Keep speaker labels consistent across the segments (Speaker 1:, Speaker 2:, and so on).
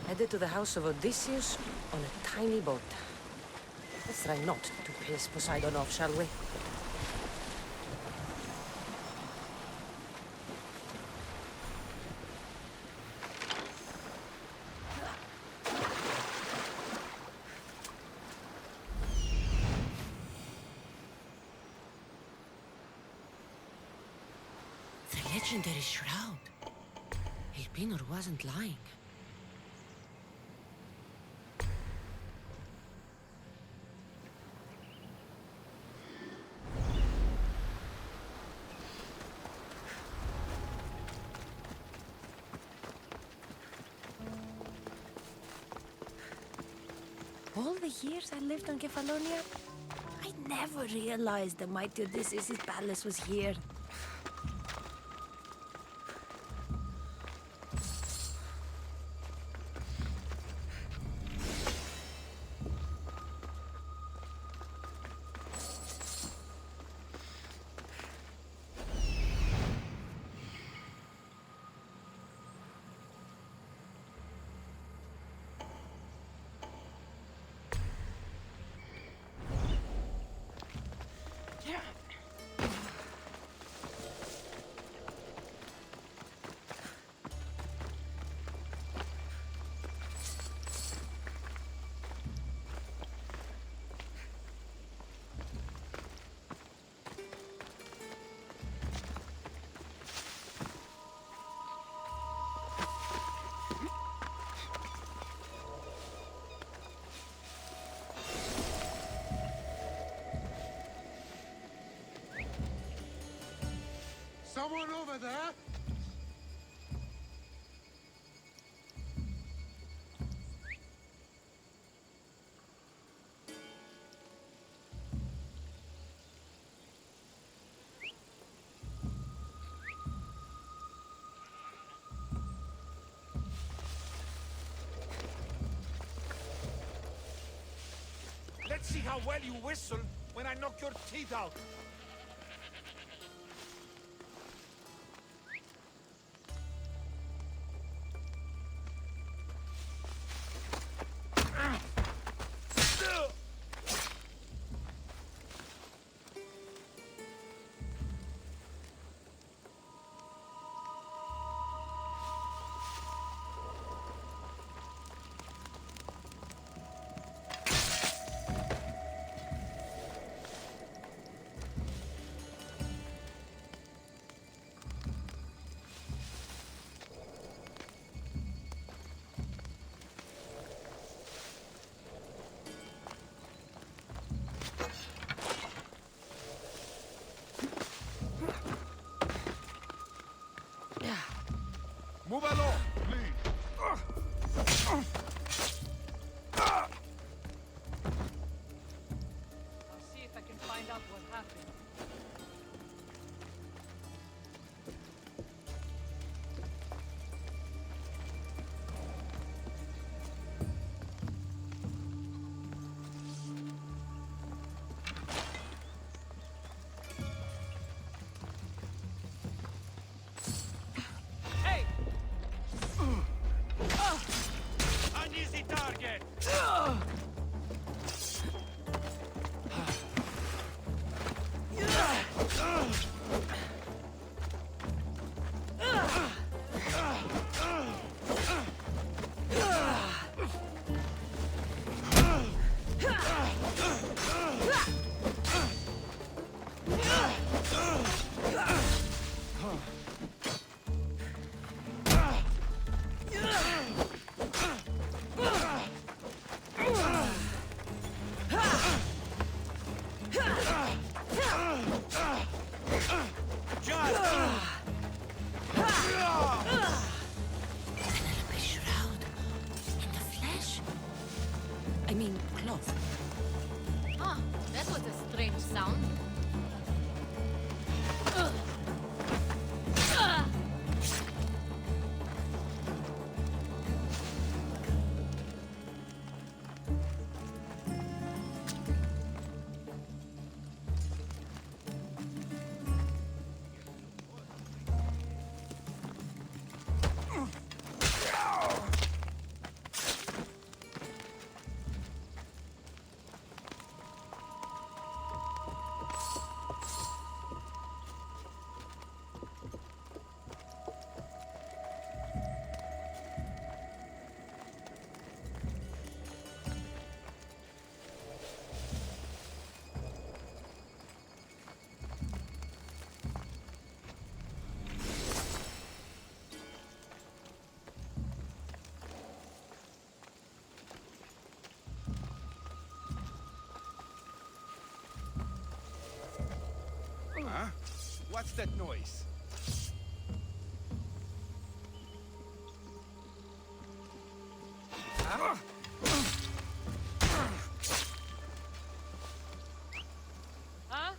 Speaker 1: Headed to the house of Odysseus on a tiny boat. Let's try not to piss Poseidon off, shall we? The legendary shroud. Elpinor wasn't lying.
Speaker 2: All the years I lived on Kefalonia, I never realized the mighty Odysseus' palace was here.
Speaker 3: Someone over there?
Speaker 4: Let's see how well you whistle when I knock your teeth out.
Speaker 3: Move along, please.
Speaker 5: I'll see if I can find out what happened.
Speaker 4: An easy target!
Speaker 1: Penelope's shroud. In the flesh? I mean, cloth.
Speaker 6: Ah, that was a strange sound.
Speaker 4: Huh? What's that noise? Huh?
Speaker 5: Huh?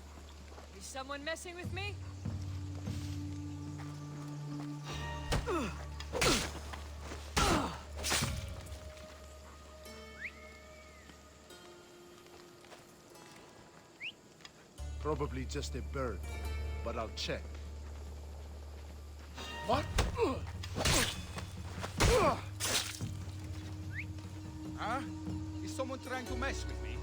Speaker 5: Is someone messing with me?
Speaker 3: Probably just a bird, but I'll check. What?
Speaker 4: Huh? Is someone trying to mess with me?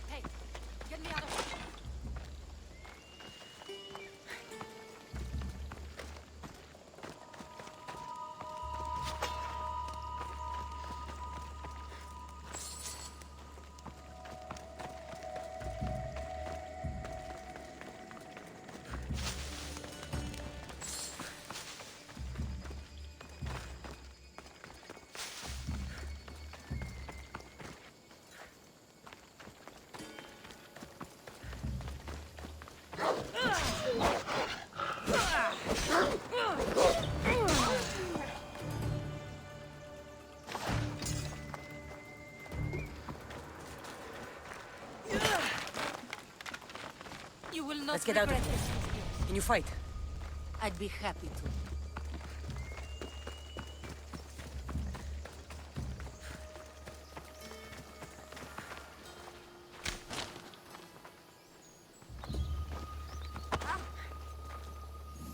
Speaker 2: Hey, get me out of here. You will not
Speaker 1: Let's get out of
Speaker 2: regret
Speaker 1: here.
Speaker 2: this.
Speaker 1: Can you fight?
Speaker 2: I'd be happy to.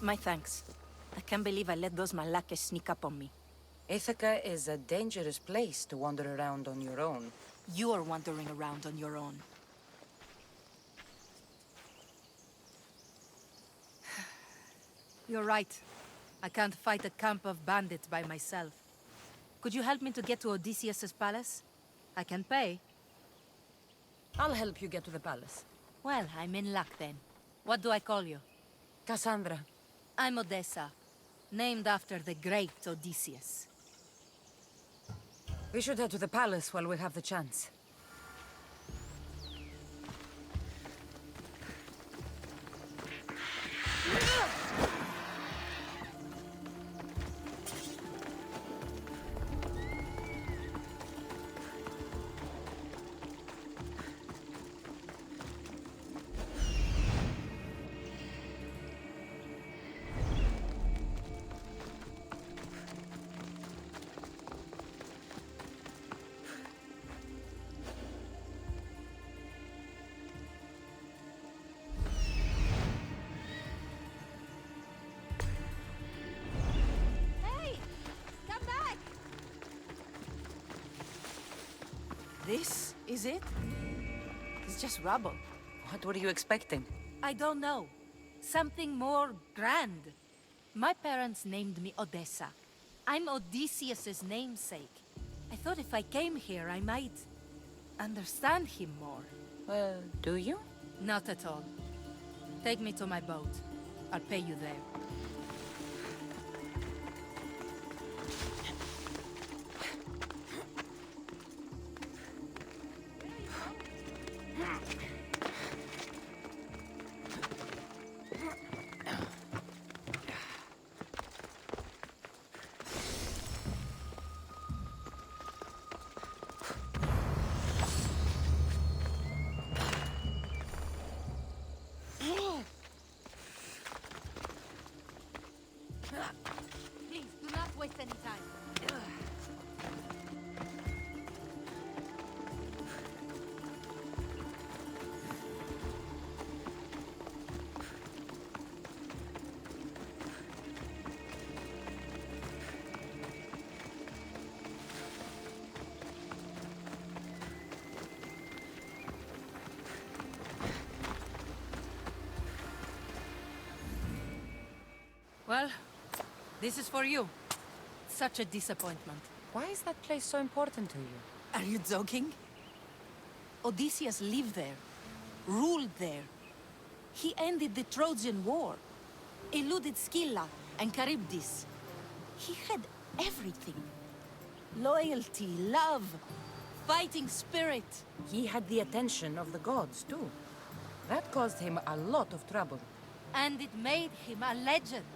Speaker 2: My thanks. I can't believe I let those Malakas sneak up on me.
Speaker 1: Ithaca is a dangerous place to wander around on your own.
Speaker 2: You're wandering around on your own. You're right. I can't fight a camp of bandits by myself. Could you help me to get to Odysseus's palace? I can pay.
Speaker 1: I'll help you get to the palace.
Speaker 2: Well, I'm in luck then. What do I call you?
Speaker 1: Cassandra.
Speaker 2: I'm Odessa, named after the great Odysseus.
Speaker 1: We should head to the palace while we have the chance.
Speaker 2: Hey! Come back! This is it? It's just rubble.
Speaker 1: What were you expecting?
Speaker 2: I don't know. Something more grand. My parents named me Odessa. I'm Odysseus's namesake. I thought if I came here, I might understand him more.
Speaker 1: Well, do you?
Speaker 2: Not at all. Take me to my boat. I'll pay you there. Please, do not waste any time. Well, this is for you. Such a disappointment.
Speaker 1: Why is that place so important to you?
Speaker 2: Are you joking? Odysseus lived there. ruled there. He ended the Trojan War, eluded Scylla and Charybdis. He had everything. Loyalty, love, fighting spirit.
Speaker 1: He had the attention of the gods, too. That caused him a lot of trouble.
Speaker 2: And it made him a legend.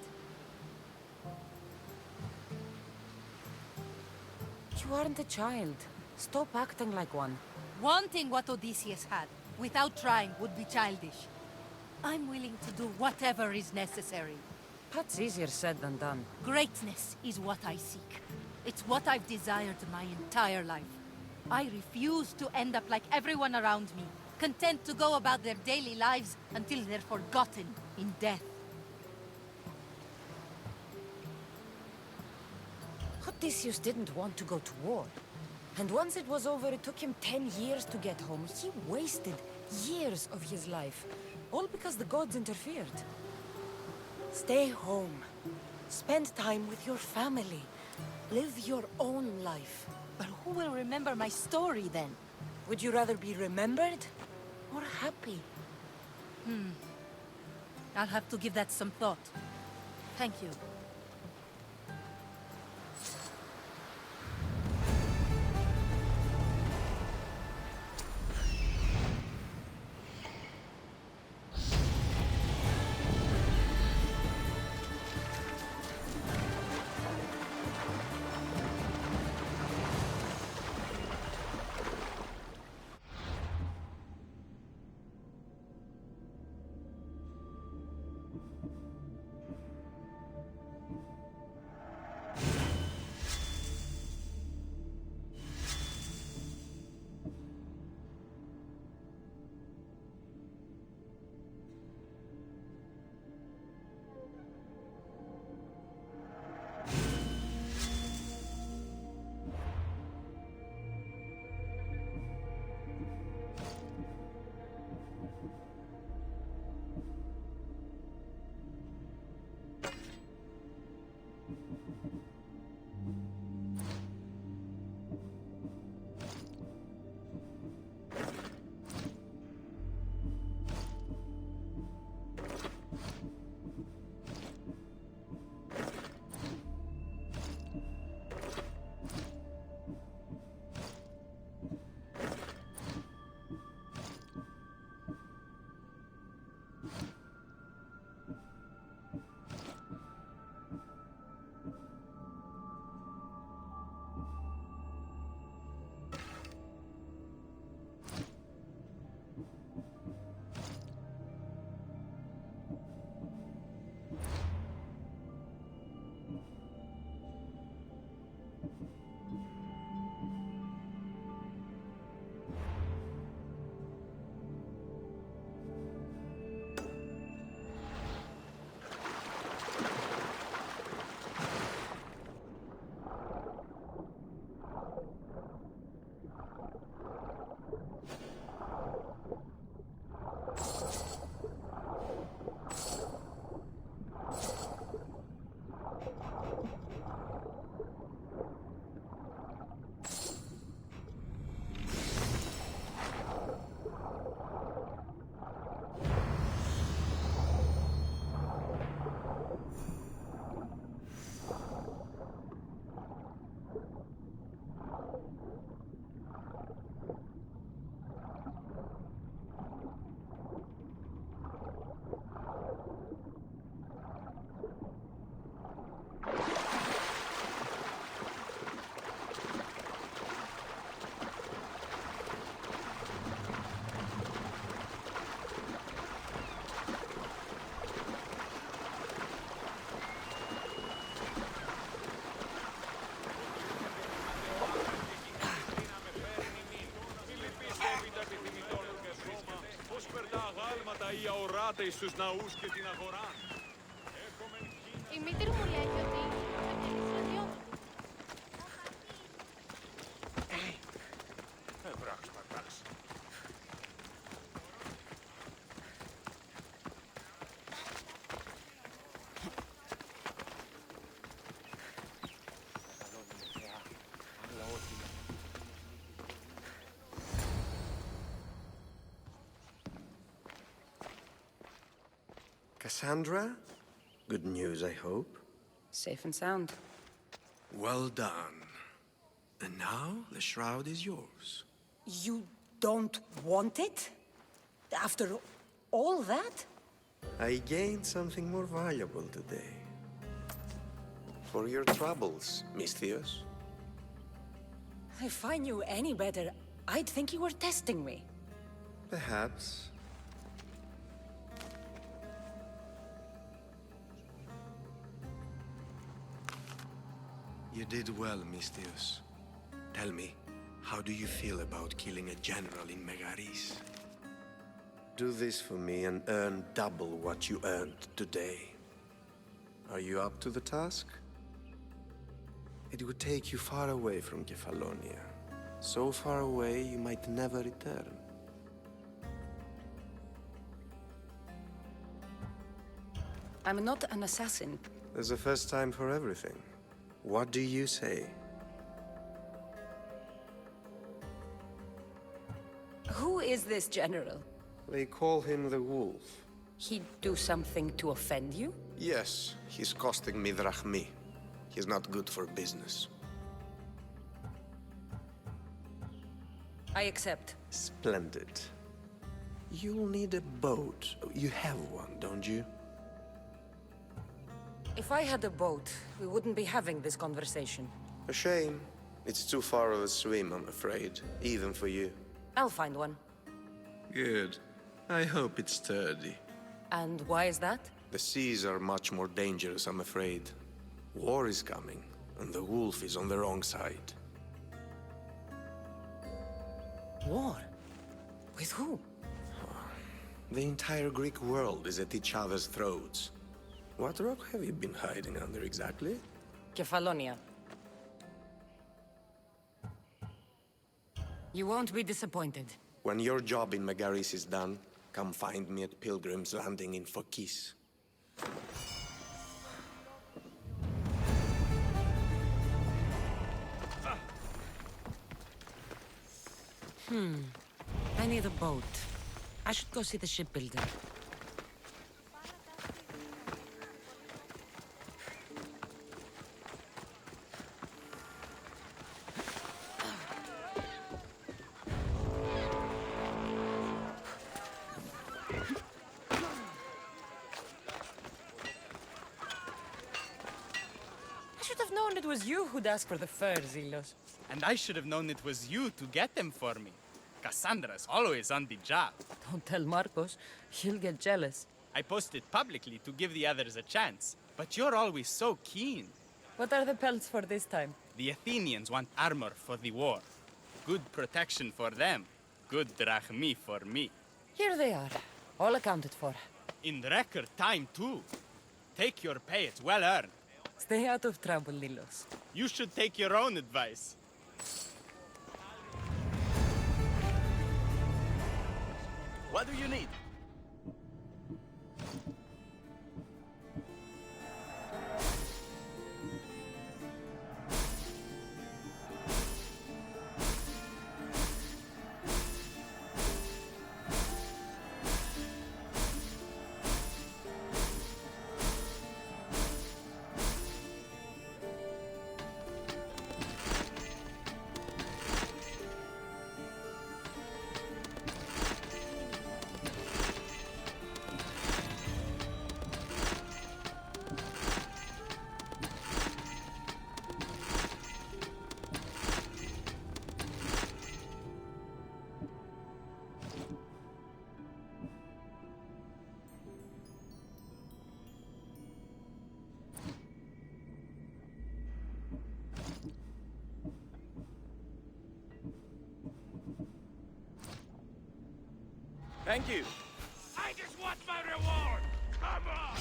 Speaker 1: You aren't a child. Stop acting like one.
Speaker 2: Wanting what Odysseus had, without trying, would be childish. I'm willing to do whatever is necessary.
Speaker 1: That's easier said than done.
Speaker 2: Greatness is what I seek. It's what I've desired my entire life. I refuse to end up like everyone around me, content to go about their daily lives until they're forgotten in death.
Speaker 1: Odysseus didn't want to go to war. And once it was over, it took him 10 years to get home. He wasted years of his life, all because the gods interfered. Stay home. Spend time with your family. Live your own life.
Speaker 2: But who will remember my story then?
Speaker 1: Would you rather be remembered or happy?
Speaker 2: I'll have to give that some thought. Thank you.
Speaker 7: ή αοράτε στους ναούς και την αγορά.
Speaker 6: Η μήτρη μου λέει ότι θα κερδίσει στρατιώτη.
Speaker 7: Εντάξει, εντάξει.
Speaker 8: Cassandra? Good news, I hope.
Speaker 1: Safe and sound.
Speaker 8: Well done. And now, the shroud is yours.
Speaker 1: You don't want it? After all that?
Speaker 8: I gained something more valuable today. For your troubles, Misthios.
Speaker 1: If I knew any better, I'd think you were testing me.
Speaker 8: Perhaps. You did well, Misthios. Tell me, how do you feel about killing a general in Megaris? Do this for me and earn double what you earned today. Are you up to the task? It would take you far away from Kefalonia. So far away you might never return.
Speaker 1: I'm not an assassin.
Speaker 8: There's a first time for everything. What do you say?
Speaker 1: Who is this general?
Speaker 8: They call him the Wolf.
Speaker 1: He'd do something to offend you?
Speaker 8: Yes, he's costing me drachmi. He's not good for business.
Speaker 1: I accept.
Speaker 8: Splendid. You'll need a boat. You have one, don't you?
Speaker 1: If I had a boat, we wouldn't be having this conversation.
Speaker 8: A shame. It's too far of a swim, I'm afraid. Even for you.
Speaker 1: I'll find one.
Speaker 8: Good. I hope it's sturdy.
Speaker 1: And why is that?
Speaker 8: The seas are much more dangerous, I'm afraid. War is coming, and the wolf is on the wrong side.
Speaker 1: War? With who?
Speaker 8: The entire Greek world is at each other's throats. What rock have you been hiding under exactly?
Speaker 1: Kefalonia. You won't be disappointed.
Speaker 8: When your job in Megaris is done, come find me at Pilgrim's Landing in Phokis.
Speaker 1: I need a boat. I should go see the shipbuilder. I should have known it was you who'd ask for the fur, Zelos.
Speaker 9: And I should have known it was you to get them for me. Cassandra's always on the job.
Speaker 1: Don't tell Marcos. He'll get jealous.
Speaker 9: I posted publicly to give the others a chance, but you're always so keen.
Speaker 1: What are the pelts for this time?
Speaker 9: The Athenians want armor for the war. Good protection for them. Good drachmi for me.
Speaker 1: Here they are. All accounted for.
Speaker 9: In record time, too. Take your pay, it's well earned.
Speaker 1: Stay out of trouble, Lilos.
Speaker 9: You should take your own advice.
Speaker 10: What do you need? Thank you.
Speaker 4: I just want my reward! Come on!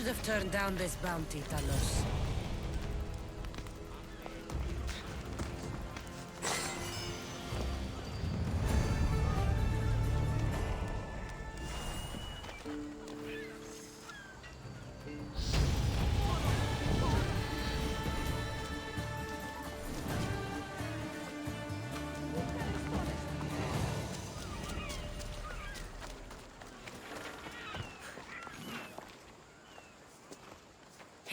Speaker 1: should have turned down this bounty, Talos.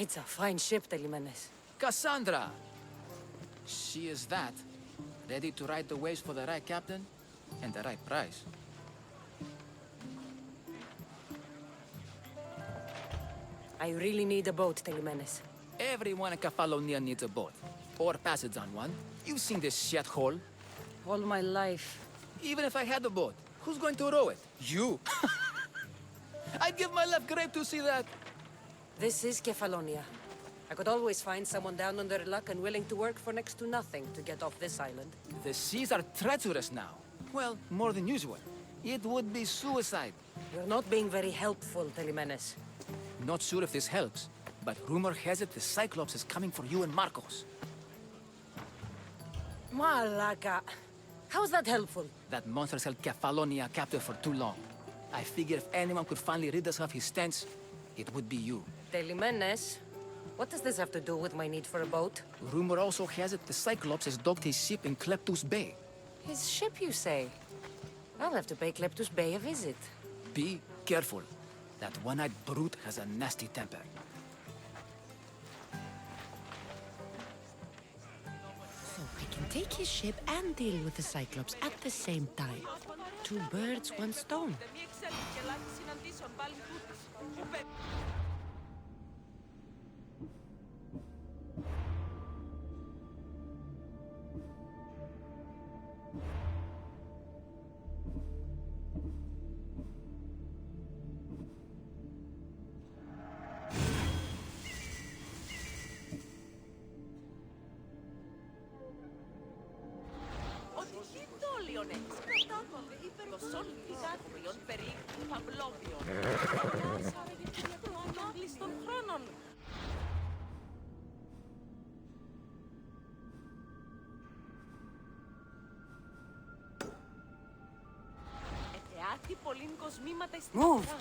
Speaker 1: It's a fine ship, Telimenes.
Speaker 11: Cassandra! She is that. Ready to ride the waves for the right captain and the right price.
Speaker 1: I really need a boat, Telimenes.
Speaker 11: Everyone in Kefalonia needs a boat. Or passage on one. You've seen this shithole.
Speaker 1: All my life.
Speaker 11: Even if I had a boat, who's going to row it? You! I'd give my left grape to see that.
Speaker 1: This is Kefalonia. I could always find someone down on their luck and willing to work for next to nothing to get off this island.
Speaker 11: The seas are treacherous now. Well, more than usual. It would be suicide.
Speaker 1: You're not being very helpful, Telimenes.
Speaker 11: Not sure if this helps, but rumor has it the Cyclops is coming for you and Marcos.
Speaker 1: Malaka. How's that helpful?
Speaker 11: That monster's held Kefalonia captive for too long. I figure if anyone could finally rid us of his stench, it would be you.
Speaker 1: Telimenes? What does this have to do with my need for a boat?
Speaker 11: Rumor also has it the Cyclops has docked his ship in Kleptus Bay.
Speaker 1: His ship, you say? I'll have to pay Kleptus Bay a visit.
Speaker 11: Be careful. That one-eyed brute has a nasty temper.
Speaker 1: So I can take his ship and deal with the Cyclops at the same time. Two birds, one stone. Move!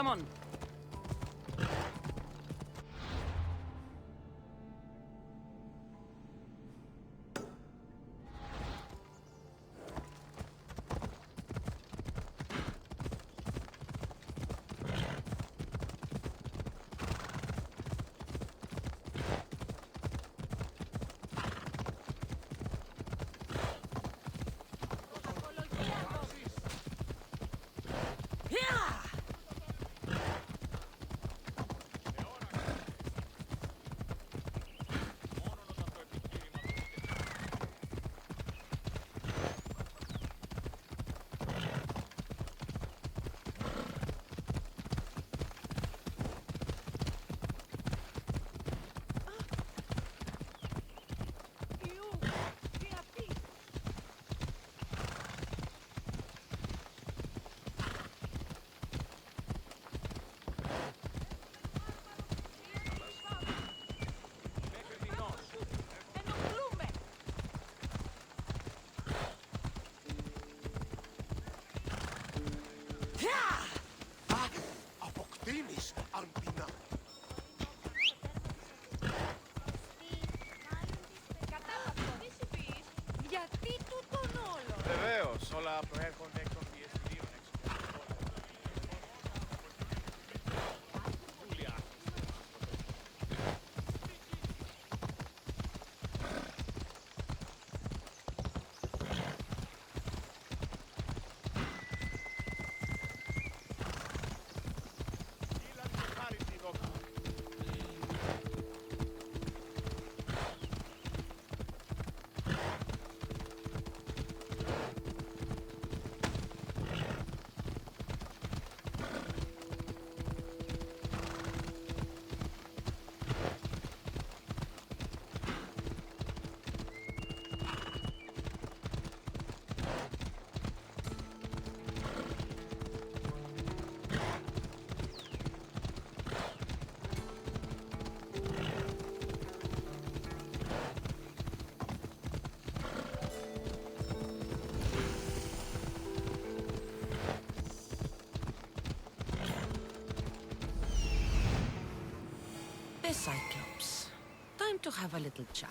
Speaker 5: Come on.
Speaker 3: Αποκτήνεις, Αντίνα.
Speaker 6: Γιατί τούτον όλο.
Speaker 4: Βεβαίως, όλα προέρχονται εκ των πιεστηρίων εξωτερικών.
Speaker 1: The Cyclops. Time to have a little chat.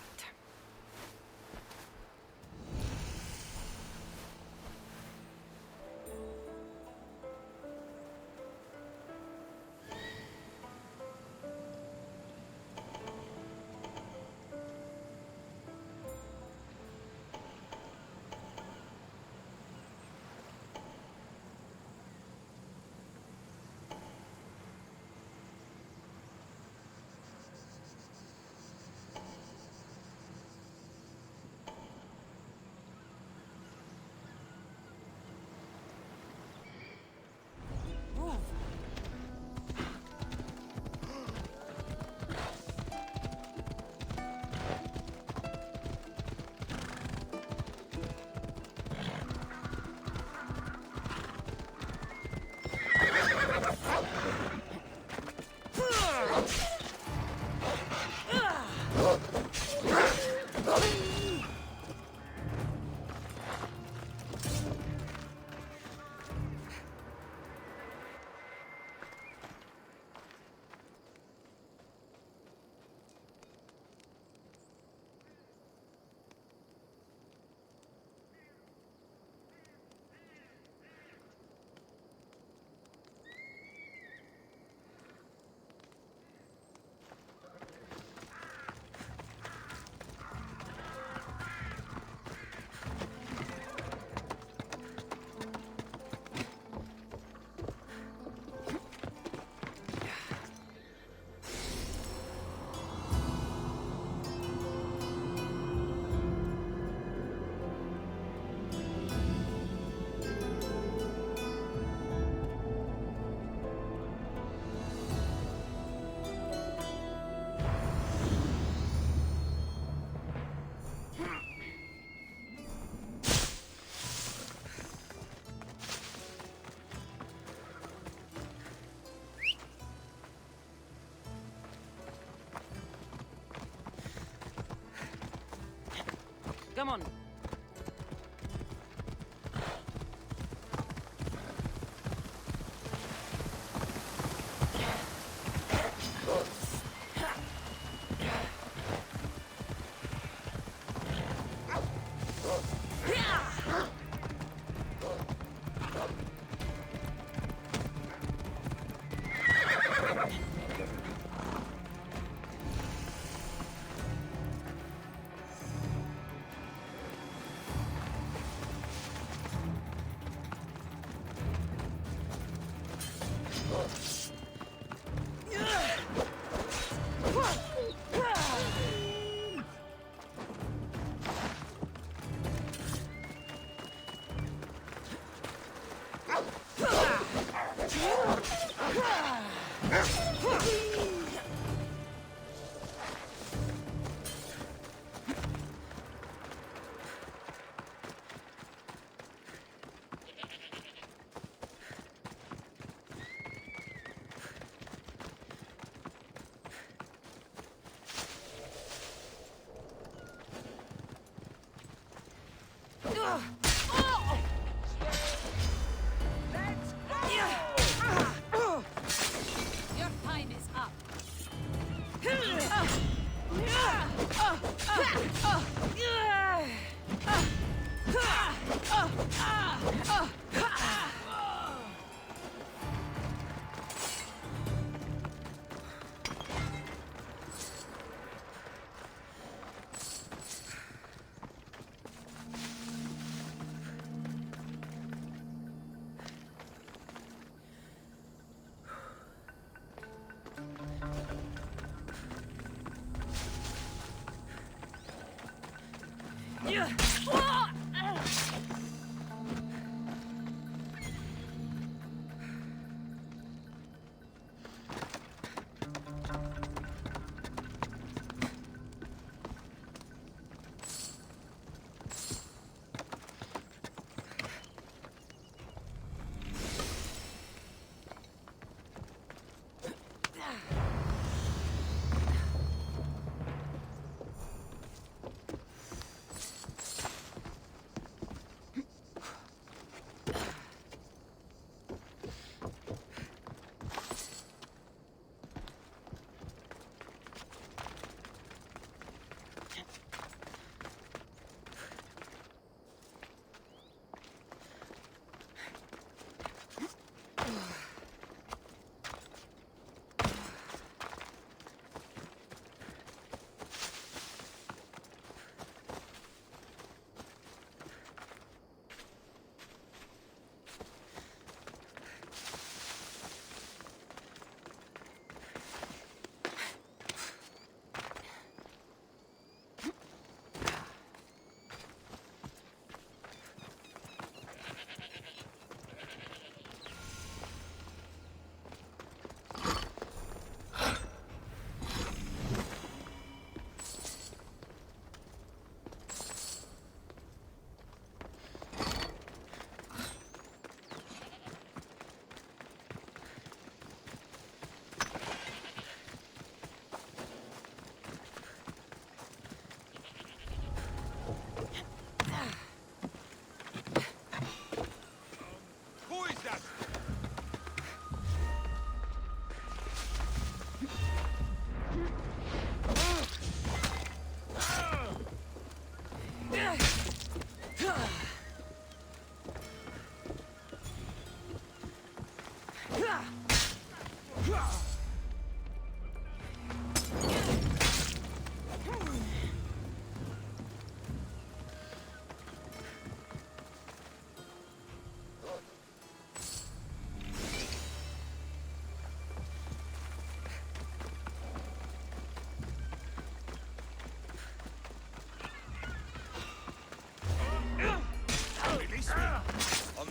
Speaker 2: Your time is up.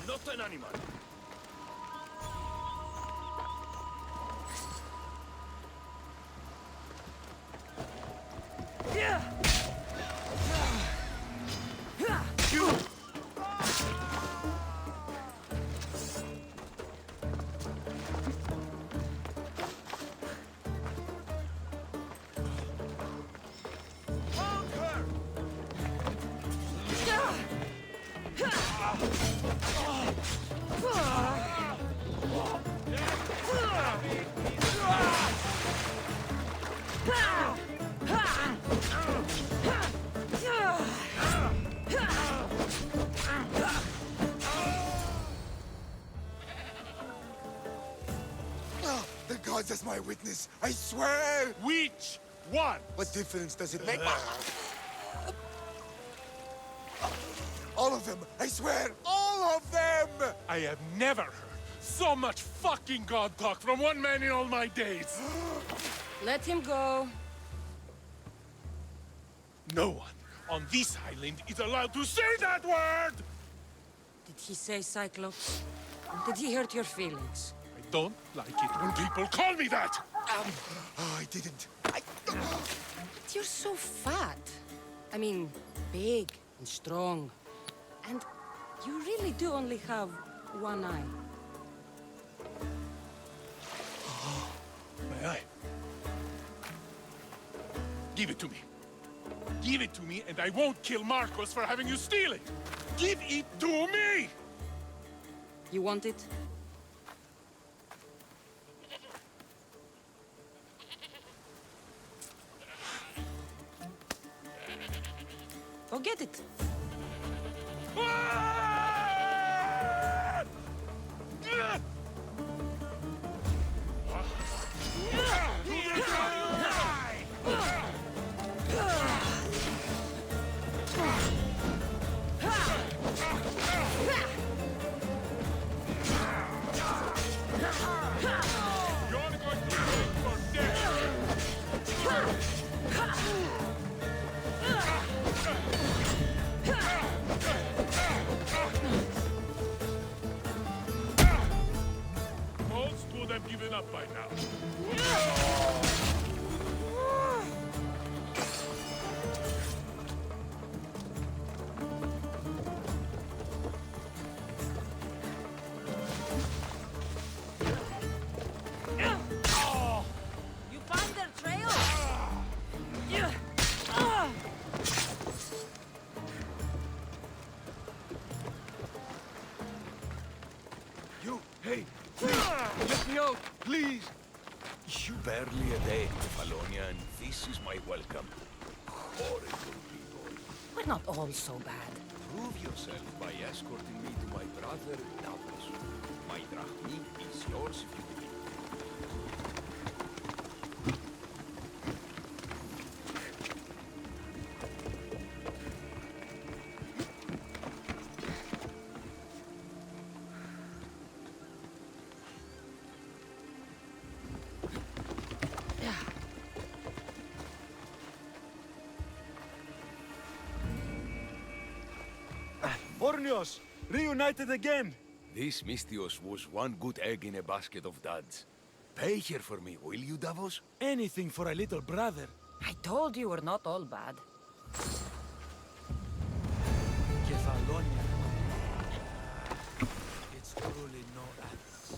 Speaker 10: not an animal.
Speaker 4: The gods as my witness, I swear!
Speaker 7: Which one?
Speaker 4: What difference does it make? All of them! I swear! All of them!
Speaker 7: I have never heard so much fucking god talk from one man in all my days.
Speaker 1: Let him go.
Speaker 7: No one on this island is allowed to say that word!
Speaker 1: Did he say Cyclops? Did he hurt your feelings?
Speaker 7: I don't like it when people call me that!
Speaker 3: I didn't.
Speaker 1: But you're so fat. I mean, big and strong. And you really do only have one eye.
Speaker 7: My eye. Give it to me. Give it to me, and I won't kill Marcos for having you steal it! Give it to me!
Speaker 1: You want it? Go get it.
Speaker 7: Most would have given up by now.
Speaker 2: You found their trail?
Speaker 10: You, hey, please, let me out, please. You barely a day in Kefalonia, and this is my welcome. Horrible people.
Speaker 1: We're not all so bad.
Speaker 10: Prove yourself by escorting me to my brother Davos. My drachmi is yours if you will.
Speaker 4: Borneos, reunited again.
Speaker 10: This Mystios was one good egg in a basket of duds. Pay here for me, will you, Davos?
Speaker 4: Anything for a little brother.
Speaker 1: I told you we're not all bad.
Speaker 4: Kefalonia. It's truly no else.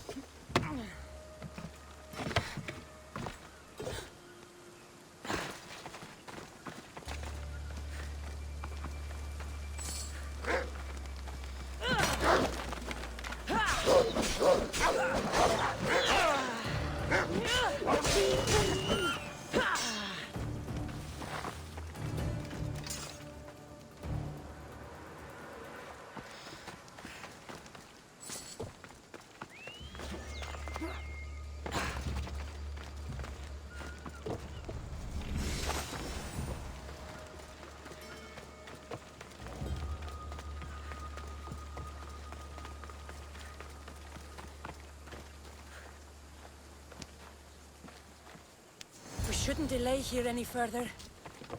Speaker 1: We shouldn't delay here any further.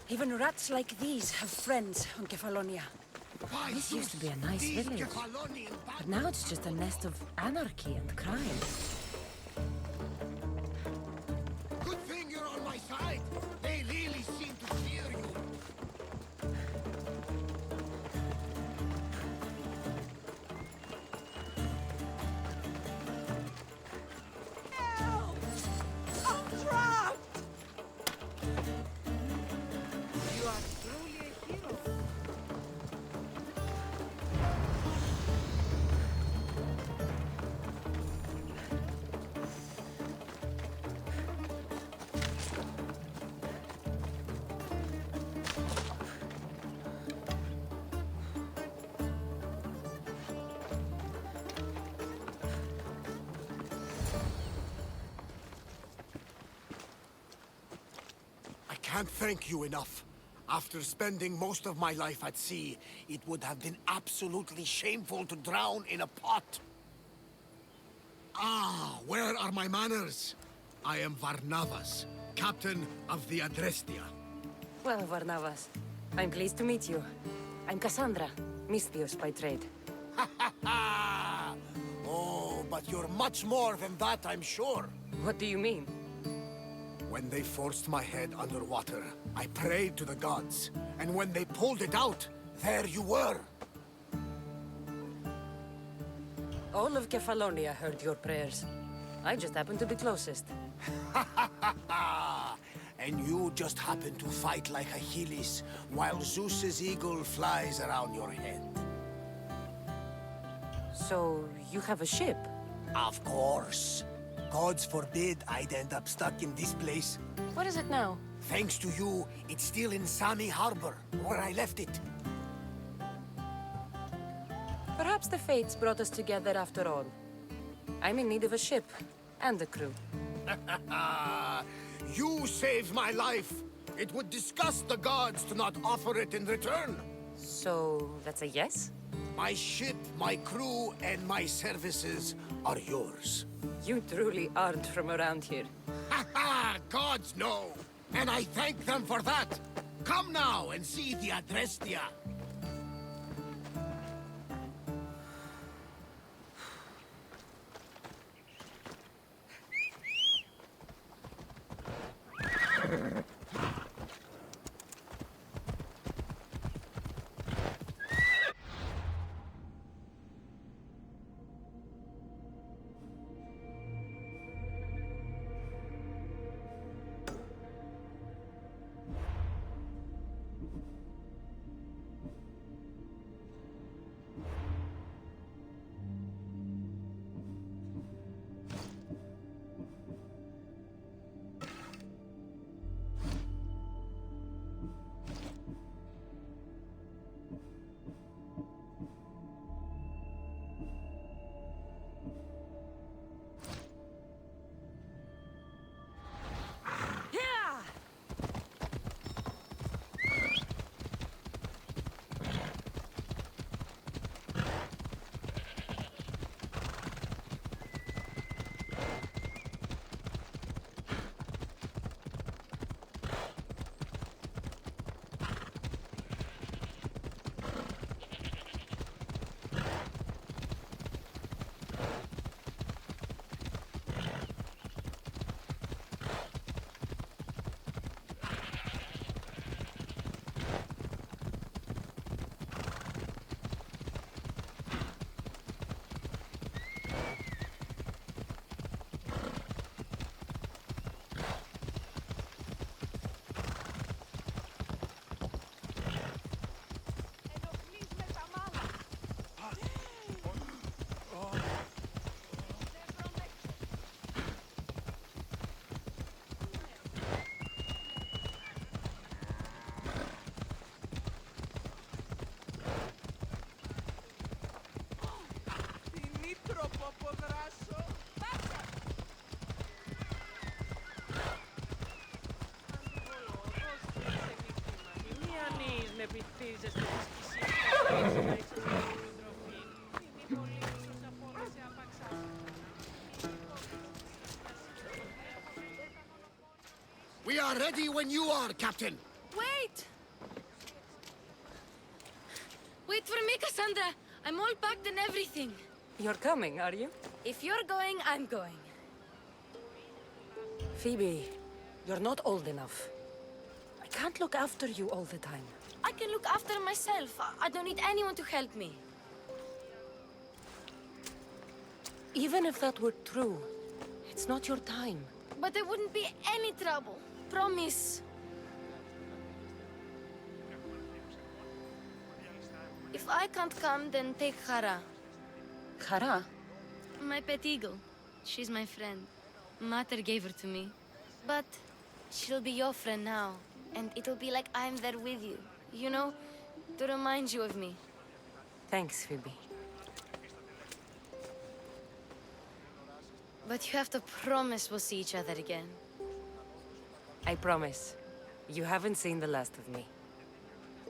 Speaker 1: Even rats like these have friends on Kefalonia. This used to be a nice village, but now it's just a nest of anarchy and crime.
Speaker 3: Good thing you're on my side. They really seem to fear you. I can't thank you enough. After spending most of my life at sea, it would have been absolutely shameful to drown in a pot. Ah, where are my manners? I am Barnabas, captain of the Adrestia.
Speaker 1: Well, Barnabas, I'm pleased to meet you. I'm Cassandra, Mystios by trade.
Speaker 3: Oh, but But you're much more than that, I'm sure.
Speaker 1: What do you mean?
Speaker 3: When they forced my head underwater, I prayed to the gods. And when they pulled it out, there you were.
Speaker 1: All of Kefalonia heard your prayers. I just happened to be closest.
Speaker 3: And you just happened to fight like Achilles, while Zeus's eagle flies around your head.
Speaker 1: So, you have a ship?
Speaker 3: Of course. Gods forbid I'd end up stuck in this place.
Speaker 1: What is it now?
Speaker 3: Thanks to you, it's still in Sami Harbor, where I left it.
Speaker 1: Perhaps the fates brought us together after all. I'm in need of a ship, and a crew.
Speaker 3: You saved my life. It would disgust the gods to not offer it in return.
Speaker 1: So, that's a yes?
Speaker 3: My ship, my crew, and my services are yours.
Speaker 1: You truly aren't from around here.
Speaker 3: Ha ha! Gods know! And I thank them for that! Come now and see the Adrestia! We are ready when you are, Captain.
Speaker 6: Wait! Wait for me, Cassandra. I'm all packed and everything.
Speaker 1: You're coming, are you?
Speaker 6: If you're going, I'm going.
Speaker 1: Phoebe, you're not old enough. I can't look after you all the time.
Speaker 6: I can look after myself. I don't need anyone to help me.
Speaker 1: Even if that were true, it's not your time.
Speaker 6: But there wouldn't be any trouble. Promise. If I can't come, then take Hara.
Speaker 1: Hara?
Speaker 6: My pet eagle. She's my friend. Mater gave her to me. But she'll be your friend now. And it'll be like I'm there with you. You know? To remind you of me.
Speaker 1: Thanks, Phoebe.
Speaker 6: But you have to promise we'll see each other again.
Speaker 1: I promise. You haven't seen the last of me.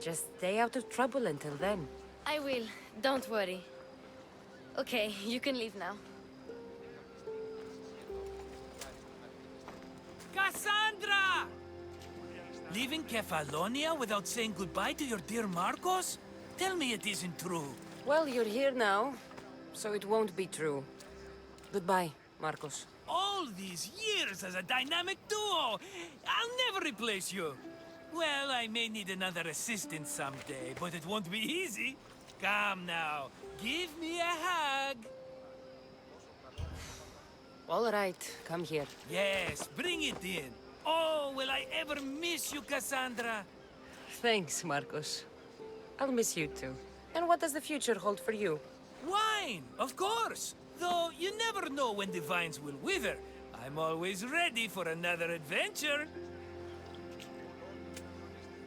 Speaker 1: Just stay out of trouble until then.
Speaker 6: I will. Don't worry. Okay, you can leave now.
Speaker 12: Cassandra! Leaving Kefalonia without saying goodbye to your dear Marcos? Tell me it isn't true.
Speaker 1: Well, you're here now, so it won't be true. Goodbye, Marcos.
Speaker 12: All these years as a dynamic duo! I'll never replace you! Well, I may need another assistant someday, but it won't be easy. Come now, give me a hug.
Speaker 1: All right, come here.
Speaker 12: Yes, bring it in. Oh, will I ever miss you, Cassandra?
Speaker 1: Thanks, Marcos. I'll miss you too. And what does the future hold for you?
Speaker 12: Wine, of course. Though you never know when the vines will wither. I'm always ready for another adventure.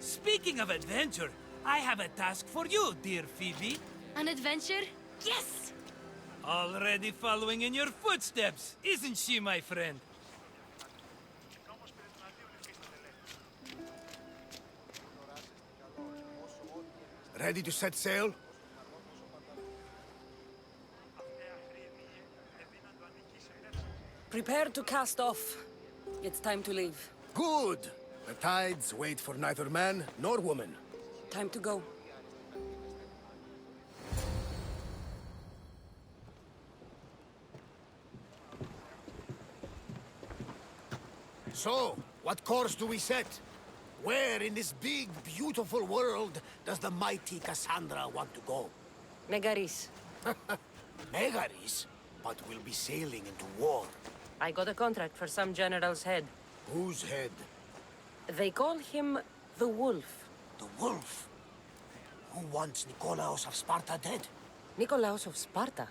Speaker 12: Speaking of adventure, I have a task for you, dear Phoebe.
Speaker 6: An adventure? Yes!
Speaker 12: Already following in your footsteps, isn't she, my friend?
Speaker 3: Ready to set sail?
Speaker 1: Prepare to cast off. It's time to leave.
Speaker 3: Good! The tides wait for neither man nor woman.
Speaker 1: Time to go.
Speaker 3: So, what course do we set? Where in this big, beautiful world does the mighty Cassandra want to go?
Speaker 1: Megaris.
Speaker 3: Megaris? But we'll be sailing into war.
Speaker 1: I got a contract for some general's head.
Speaker 3: Whose head?
Speaker 1: They call him the Wolf.
Speaker 3: The Wolf? Who wants Nikolaos of Sparta dead?
Speaker 1: Nikolaos of Sparta?